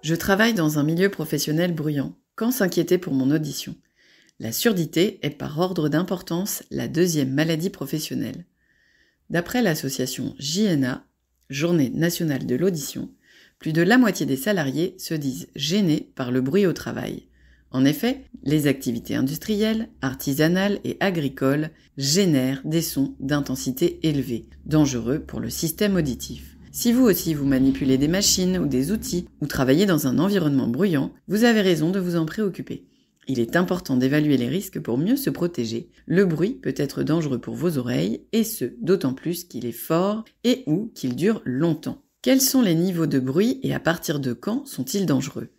Je travaille dans un milieu professionnel bruyant. Quand s'inquiéter pour mon audition? La surdité est par ordre d'importance la deuxième maladie professionnelle. D'après l'association JNA, Journée nationale de l'audition, plus de la moitié des salariés se disent gênés par le bruit au travail. En effet, les activités industrielles, artisanales et agricoles génèrent des sons d'intensité élevée, dangereux pour le système auditif. Si vous aussi vous manipulez des machines ou des outils ou travaillez dans un environnement bruyant, vous avez raison de vous en préoccuper. Il est important d'évaluer les risques pour mieux se protéger. Le bruit peut être dangereux pour vos oreilles, et ce, d'autant plus qu'il est fort et ou qu'il dure longtemps. Quels sont les niveaux de bruit et à partir de quand sont-ils dangereux?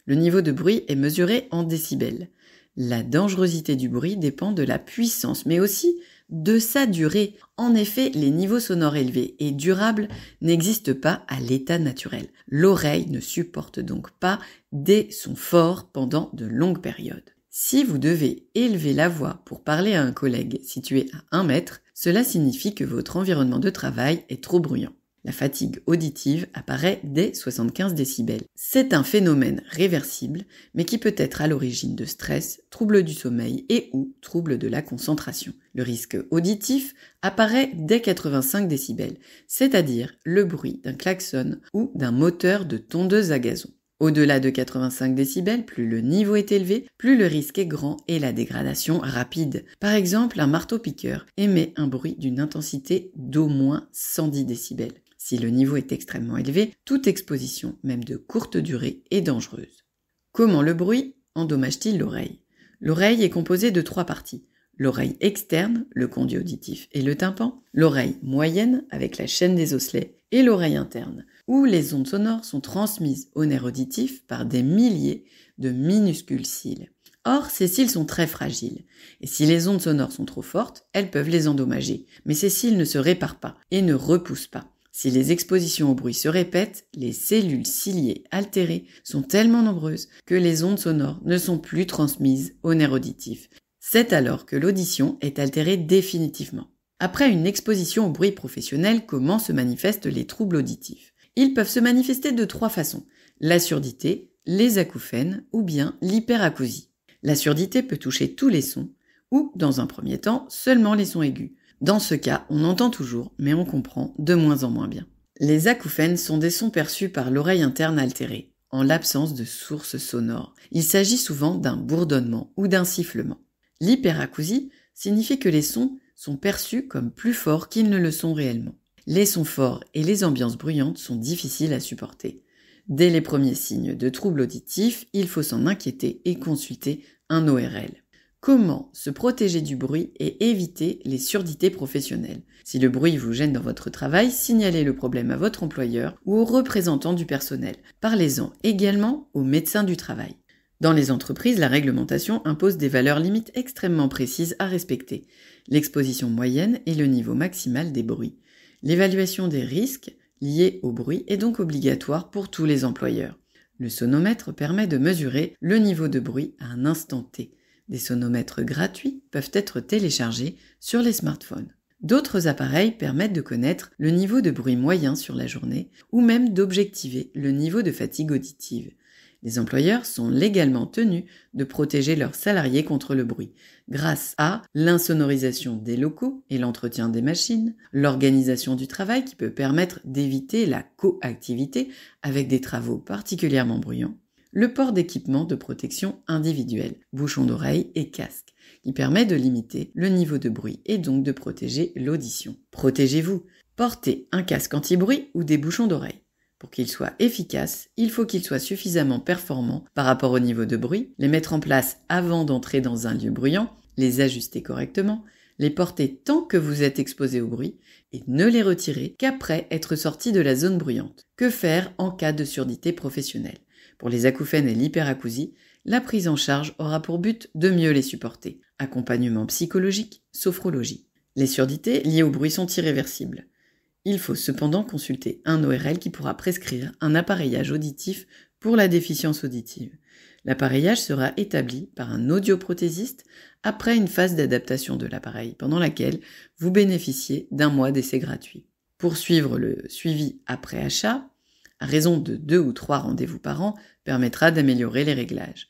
Le niveau de bruit est mesuré en décibels. La dangerosité du bruit dépend de la puissance, mais aussi de sa durée. En effet, les niveaux sonores élevés et durables n'existent pas à l'état naturel. L'oreille ne supporte donc pas des sons forts pendant de longues périodes. Si vous devez élever la voix pour parler à un collègue situé à 1 mètre, cela signifie que votre environnement de travail est trop bruyant. La fatigue auditive apparaît dès 75 décibels. C'est un phénomène réversible, mais qui peut être à l'origine de stress, troubles du sommeil et ou troubles de la concentration. Le risque auditif apparaît dès 85 décibels, c'est-à-dire le bruit d'un klaxon ou d'un moteur de tondeuse à gazon. Au-delà de 85 décibels, plus le niveau est élevé, plus le risque est grand et la dégradation rapide. Par exemple, un marteau-piqueur émet un bruit d'une intensité d'au moins 110 décibels. Si le niveau est extrêmement élevé, toute exposition, même de courte durée, est dangereuse. Comment le bruit endommage-t-il l'oreille? L'oreille est composée de 3 parties. L'oreille externe, le conduit auditif et le tympan, l'oreille moyenne avec la chaîne des osselets et l'oreille interne, où les ondes sonores sont transmises au nerf auditif par des milliers de minuscules cils. Or, ces cils sont très fragiles, et si les ondes sonores sont trop fortes, elles peuvent les endommager, mais ces cils ne se réparent pas et ne repoussent pas. Si les expositions au bruit se répètent, les cellules ciliées altérées sont tellement nombreuses que les ondes sonores ne sont plus transmises au nerf auditif. C'est alors que l'audition est altérée définitivement. Après une exposition au bruit professionnel, comment se manifestent les troubles auditifs? Ils peuvent se manifester de 3 façons: la surdité, les acouphènes ou bien l'hyperacousie. La surdité peut toucher tous les sons ou, dans un premier temps, seulement les sons aigus. Dans ce cas, on entend toujours, mais on comprend de moins en moins bien. Les acouphènes sont des sons perçus par l'oreille interne altérée, en l'absence de source sonore. Il s'agit souvent d'un bourdonnement ou d'un sifflement. L'hyperacousie signifie que les sons sont perçus comme plus forts qu'ils ne le sont réellement. Les sons forts et les ambiances bruyantes sont difficiles à supporter. Dès les premiers signes de troubles auditifs, il faut s'en inquiéter et consulter un ORL. Comment se protéger du bruit et éviter les surdités professionnelles? Si le bruit vous gêne dans votre travail, signalez le problème à votre employeur ou aux représentants du personnel. Parlez-en également aux médecins du travail. Dans les entreprises, la réglementation impose des valeurs limites extrêmement précises à respecter: l'exposition moyenne et le niveau maximal des bruits. L'évaluation des risques liés au bruit est donc obligatoire pour tous les employeurs. Le sonomètre permet de mesurer le niveau de bruit à un instant T. Des sonomètres gratuits peuvent être téléchargés sur les smartphones. D'autres appareils permettent de connaître le niveau de bruit moyen sur la journée ou même d'objectiver le niveau de fatigue auditive. Les employeurs sont légalement tenus de protéger leurs salariés contre le bruit grâce à l'insonorisation des locaux et l'entretien des machines, l'organisation du travail qui peut permettre d'éviter la coactivité avec des travaux particulièrement bruyants, le port d'équipements de protection individuelle, bouchons d'oreille et casque, qui permet de limiter le niveau de bruit et donc de protéger l'audition. Protégez-vous, portez un casque anti-bruit ou des bouchons d'oreille. Pour qu'ils soient efficaces, il faut qu'ils soient suffisamment performants par rapport au niveau de bruit, les mettre en place avant d'entrer dans un lieu bruyant, les ajuster correctement, les porter tant que vous êtes exposé au bruit et ne les retirer qu'après être sorti de la zone bruyante. Que faire en cas de surdité professionnelle? Pour les acouphènes et l'hyperacousie, la prise en charge aura pour but de mieux les supporter. Accompagnement psychologique, sophrologie. Les surdités liées au bruit sont irréversibles. Il faut cependant consulter un ORL qui pourra prescrire un appareillage auditif pour la déficience auditive. L'appareillage sera établi par un audioprothésiste après une phase d'adaptation de l'appareil, pendant laquelle vous bénéficiez d'1 mois d'essai gratuit. Pour suivre le suivi après achat, à raison de 2 ou 3 rendez-vous par an, permettra d'améliorer les réglages.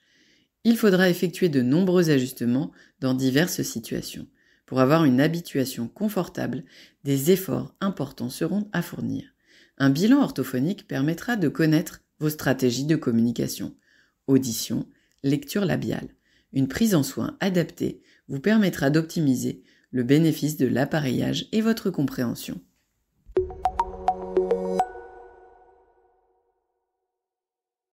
Il faudra effectuer de nombreux ajustements dans diverses situations. Pour avoir une habituation confortable, des efforts importants seront à fournir. Un bilan orthophonique permettra de connaître vos stratégies de communication, audition, lecture labiale. Une prise en soin adaptée vous permettra d'optimiser le bénéfice de l'appareillage et votre compréhension.